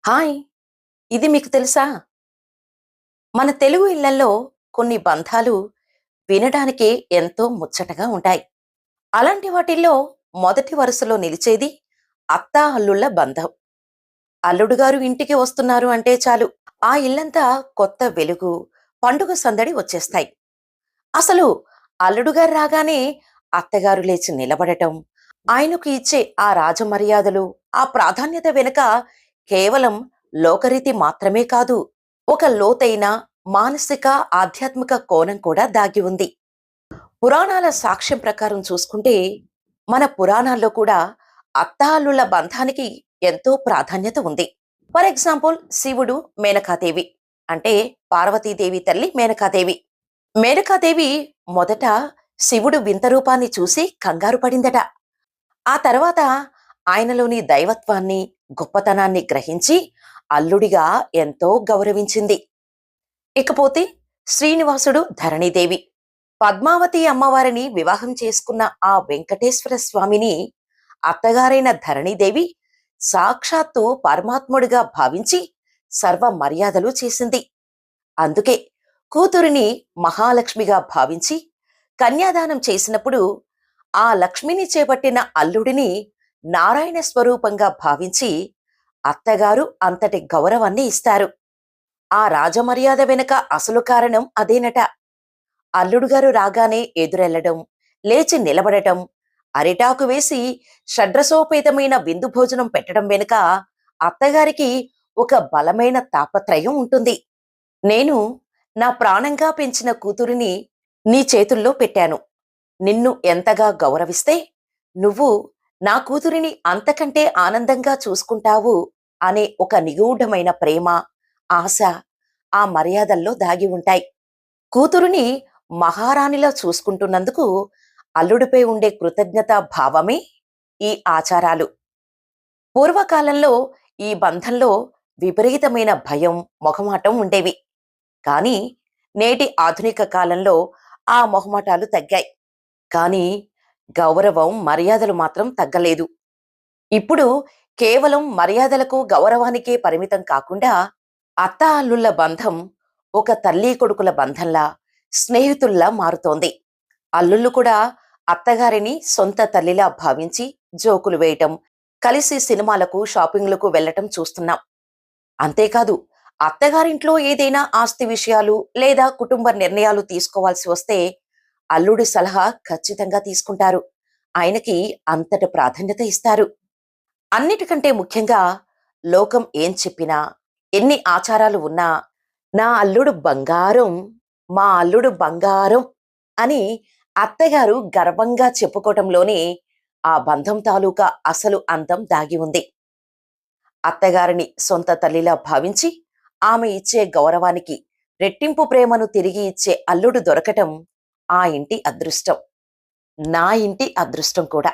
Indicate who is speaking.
Speaker 1: Hi! ఇది మీకు తెలుసా? మన తెలుగు ఇళ్లల్లో కొన్ని బంధాలు వినడానికే ఎంతో ముచ్చటగా ఉంటాయి. అలాంటి వాటిల్లో మొదటి వరుసలో నిలిచేది అత్తా, అల్లుళ్ళ బంధం. అల్లుడు గారు ఇంటికి వస్తున్నారు అంటే చాలు, ఆ ఇల్లంతా కొత్త వెలుగు, పండుగ సందడి వచ్చేస్తాయి. అసలు అల్లుడు గారు రాగానే అత్తగారు లేచి నిలబడటం, ఆయనకు ఇచ్చే ఆ రాజమర్యాదలు, ఆ ప్రాధాన్యత వెనుక కేవలం లోకరీతి మాత్రమే కాదు, ఒక లోతైన మానసిక, ఆధ్యాత్మిక కోణం కూడా దాగి ఉంది. పురాణాల సాక్ష్యం ప్రకారం చూసుకుంటే, మన పురాణాల్లో కూడా అత్తాల్లుల బంధానికి ఎంతో ప్రాధాన్యత ఉంది. ఫర్ ఎగ్జాంపుల్ శివుడు, మేనకాదేవి, అంటే పార్వతీదేవి తల్లి మేనకాదేవి. మేనకాదేవి మొదట శివుడు వింత రూపాన్ని చూసి కంగారు పడిందట. ఆ తర్వాత ఆయనలోని దైవత్వాన్ని, గొప్పతనాన్ని గ్రహించి అల్లుడిగా ఎంతో గౌరవించింది. ఇకపోతే శ్రీనివాసుడు, ధరణీదేవి. పద్మావతి అమ్మవారిని వివాహం చేసుకున్న ఆ వెంకటేశ్వర స్వామిని అత్తగారైన ధరణీదేవి సాక్షాత్తు పరమాత్ముడిగా భావించి సర్వ మర్యాదలు చేసింది. అందుకే కూతురిని మహాలక్ష్మిగా భావించి కన్యాదానం చేసినప్పుడు ఆ లక్ష్మిని చేపట్టిన అల్లుడిని నారాయణ స్వరూపంగా భావించి అత్తగారు అంతటి గౌరవాన్ని ఇస్తారు. ఆ రాజమర్యాద వెనుక అసలు కారణం అదేనట. అల్లుడుగారు రాగానే ఎదురెళ్లడం, లేచి నిలబడటం, అరిటాకు వేసి షడ్రసోపేతమైన విందు భోజనం పెట్టడం వెనుక అత్తగారికి ఒక బలమైన తాపత్రయం ఉంటుంది. నేను నా ప్రాణంగా పెంచిన కూతురిని నీ చేతుల్లో పెట్టాను. నిన్ను ఎంతగా గౌరవిస్తే నువ్వు నా కూతురిని అంతకంటే ఆనందంగా చూసుకుంటావు అనే ఒక నిగూఢమైన ప్రేమ, ఆశ ఆ మర్యాదల్లో దాగి ఉంటాయి. కూతురుని మహారాణిలా చూసుకుంటున్నందుకు అల్లుడిపై ఉండే కృతజ్ఞతా భావమే ఈ ఆచారాలు. పూర్వకాలంలో ఈ బంధంలో విపరీతమైన భయం, మొహమాటం ఉండేవి. కానీ నేటి ఆధునిక కాలంలో ఆ మొహమాటాలు తగ్గాయి. కానీ గౌరవం, మర్యాదలు మాత్రం తగ్గలేదు. ఇప్పుడు కేవలం మర్యాదలకు, గౌరవానికే పరిమితం కాకుండా అత్తా అల్లుళ్ళ బంధం ఒక తల్లి కొడుకుల బంధంలా, స్నేహితుల్లా మారుతోంది. అల్లుళ్ళు కూడా అత్తగారిని సొంత తల్లిలా భావించి జోకులు వేయటం, కలిసి సినిమాలకు, షాపింగ్లకు వెళ్లటం చూస్తున్నాం. అంతేకాదు, అత్తగారింట్లో ఏదైనా ఆస్తి విషయాలు లేదా కుటుంబ నిర్ణయాలు తీసుకోవాల్సి వస్తే అల్లుడి సలహా ఖచ్చితంగా తీసుకుంటారు. ఆయనకి అంతటి ప్రాధాన్యత ఇస్తారు. అన్నిటికంటే ముఖ్యంగా లోకం ఏం చెప్పినా, ఎన్ని ఆచారాలు ఉన్నా, నా అల్లుడు బంగారం, మా అల్లుడు బంగారం అని అత్తగారు గర్వంగా చెప్పుకోవటంలోనే ఆ బంధం తాలూకా అసలు అందం దాగి ఉంది. అత్తగారిని సొంత తల్లిలా భావించి ఆమె ఇచ్చే గౌరవానికి రెట్టింపు ప్రేమను తిరిగి ఇచ్చే అల్లుడు దొరకటం ఆ ఇంటి అదృష్టం. నా ఇంటి అదృష్టం కూడా.